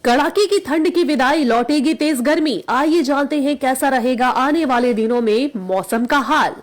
कड़ाके की ठंड की विदाई, लौटेगी तेज गर्मी। आइए जानते हैं कैसा रहेगा आने वाले दिनों में मौसम का हाल।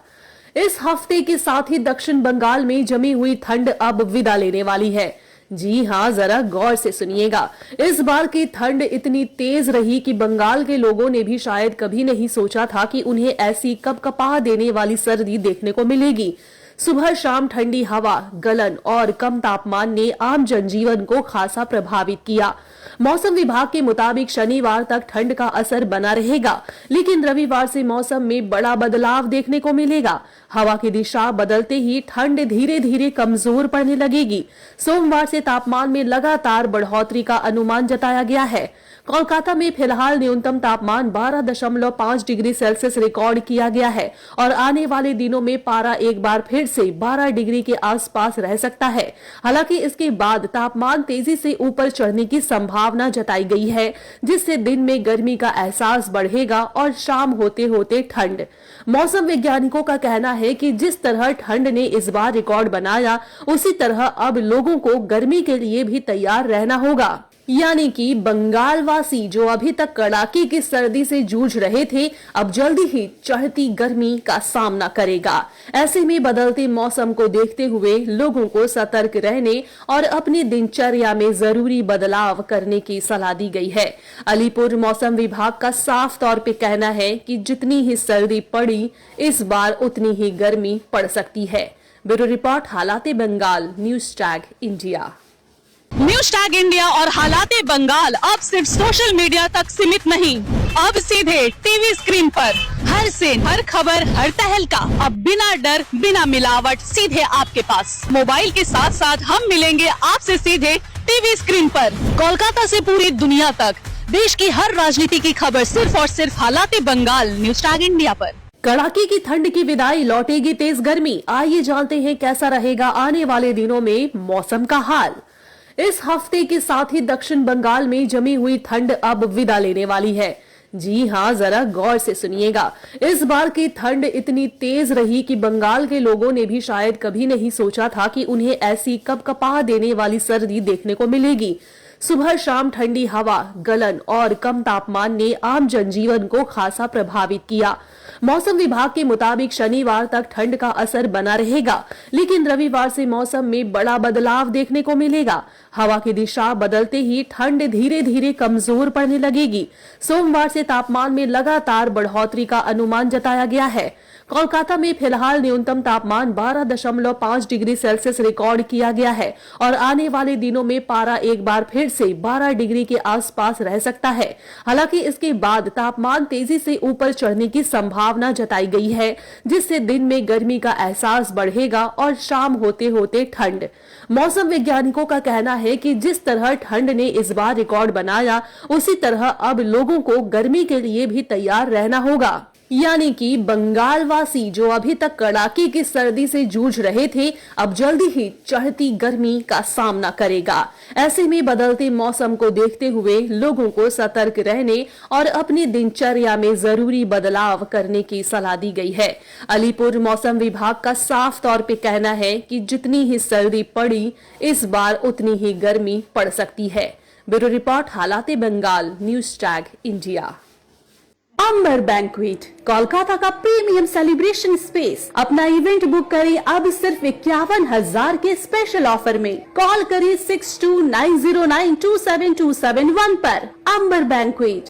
इस हफ्ते के साथ ही दक्षिण बंगाल में जमी हुई ठंड अब विदा लेने वाली है। जी हां, जरा गौर से सुनिएगा। इस बार की ठंड इतनी तेज रही कि बंगाल के लोगों ने भी शायद कभी नहीं सोचा था कि उन्हें ऐसी कपकपा देने वाली सर्दी देखने को मिलेगी। सुबह शाम ठंडी हवा, गलन और कम तापमान ने आम जनजीवन को खासा प्रभावित किया। मौसम विभाग के मुताबिक शनिवार तक ठंड का असर बना रहेगा, लेकिन रविवार से मौसम में बड़ा बदलाव देखने को मिलेगा। हवा की दिशा बदलते ही ठंड धीरे धीरे कमजोर पड़ने लगेगी। सोमवार से तापमान में लगातार बढ़ोतरी का अनुमान जताया गया है। कोलकाता में फिलहाल न्यूनतम तापमान 12.5 डिग्री सेल्सियस रिकॉर्ड किया गया है और आने वाले दिनों में पारा एक बार फिर से 12 डिग्री के आसपास रह सकता है। हालांकि इसके बाद तापमान तेजी से ऊपर चढ़ने की संभावना जताई गई है, जिससे दिन में गर्मी का एहसास बढ़ेगा और शाम होते होते ठंड। मौसम वैज्ञानिकों का कहना है कि जिस तरह ठंड ने इस बार रिकॉर्ड बनाया, उसी तरह अब लोगों को गर्मी के लिए भी तैयार रहना होगा। यानी कि बंगाल वासी जो अभी तक कड़ाके की सर्दी से जूझ रहे थे, अब जल्दी ही चढ़ती गर्मी का सामना करेगा। ऐसे में बदलते मौसम को देखते हुए लोगों को सतर्क रहने और अपनी दिनचर्या में जरूरी बदलाव करने की सलाह दी गई है। अलीपुर मौसम विभाग का साफ तौर पे कहना है कि जितनी ही सर्दी पड़ी, इस बार उतनी ही गर्मी पड़ सकती है। Bureau report, Halaate Bengal, news tag India. News tag India और हालाते बंगाल अब सिर्फ सोशल मीडिया तक सीमित नहीं, अब सीधे टीवी स्क्रीन पर हर सीन, हर खबर, हर तहलका अब बिना डर, बिना मिलावट सीधे आपके पास। मोबाइल के साथ साथ हम मिलेंगे आपसे सीधे टीवी स्क्रीन पर। कोलकाता से पूरी दुनिया तक देश की हर राजनीति की खबर सिर्फ और सिर्फ हालाते बंगाल, न्यूज टैग इंडिया पर। कड़ाके की ठंड की विदाई, लौटेगी तेज गर्मी। आइए जानते हैं कैसा रहेगा आने वाले दिनों में मौसम का हाल। इस हफ्ते के साथ ही दक्षिण बंगाल में जमी हुई ठंड अब विदा लेने वाली है। जी हां, जरा गौर से सुनिएगा। इस बार की ठंड इतनी तेज रही कि बंगाल के लोगों ने भी शायद कभी नहीं सोचा था कि उन्हें ऐसी कपकपा देने वाली सर्दी देखने को मिलेगी। सुबह शाम ठंडी हवा, गलन और कम तापमान ने आम जनजीवन को खासा प्रभावित किया। मौसम विभाग के मुताबिक शनिवार तक ठंड का असर बना रहेगा, लेकिन रविवार से मौसम में बड़ा बदलाव देखने को मिलेगा। हवा की दिशा बदलते ही ठंड धीरे धीरे कमजोर पड़ने लगेगी। सोमवार से तापमान में लगातार बढ़ोतरी का अनुमान जताया गया है। कोलकाता में फिलहाल न्यूनतम तापमान 12.5 डिग्री सेल्सियस रिकॉर्ड किया गया है और आने वाले दिनों में पारा एक बार फिर से 12 डिग्री के आसपास रह सकता है। हालांकि इसके बाद तापमान तेजी से ऊपर चढ़ने की संभावना जताई गई है, जिससे दिन में गर्मी का एहसास बढ़ेगा और शाम होते होते ठंड। मौसम वैज्ञानिकों का कहना है कि जिस तरह ठंड ने इस बार रिकॉर्ड बनाया, उसी तरह अब लोगों को गर्मी के लिए भी तैयार रहना होगा। यानी कि बंगाल वासी जो अभी तक कड़ाके की सर्दी से जूझ रहे थे, अब जल्दी ही चढ़ती गर्मी का सामना करेगा। ऐसे में बदलते मौसम को देखते हुए लोगों को सतर्क रहने और अपनी दिनचर्या में जरूरी बदलाव करने की सलाह दी गई है। अलीपुर मौसम विभाग का साफ तौर पे कहना है कि जितनी ही सर्दी पड़ी, इस बार उतनी ही गर्मी पड़ सकती है। Bureau report, Halaate Bengal, news tag India. Ambar banquet, Kolkata का प्रीमियम सेलिब्रेशन स्पेस। अपना इवेंट बुक करें अब सिर्फ 51,000 के स्पेशल ऑफर में। कॉल करें 6290927271 पर। अंबर बैंक्वेट।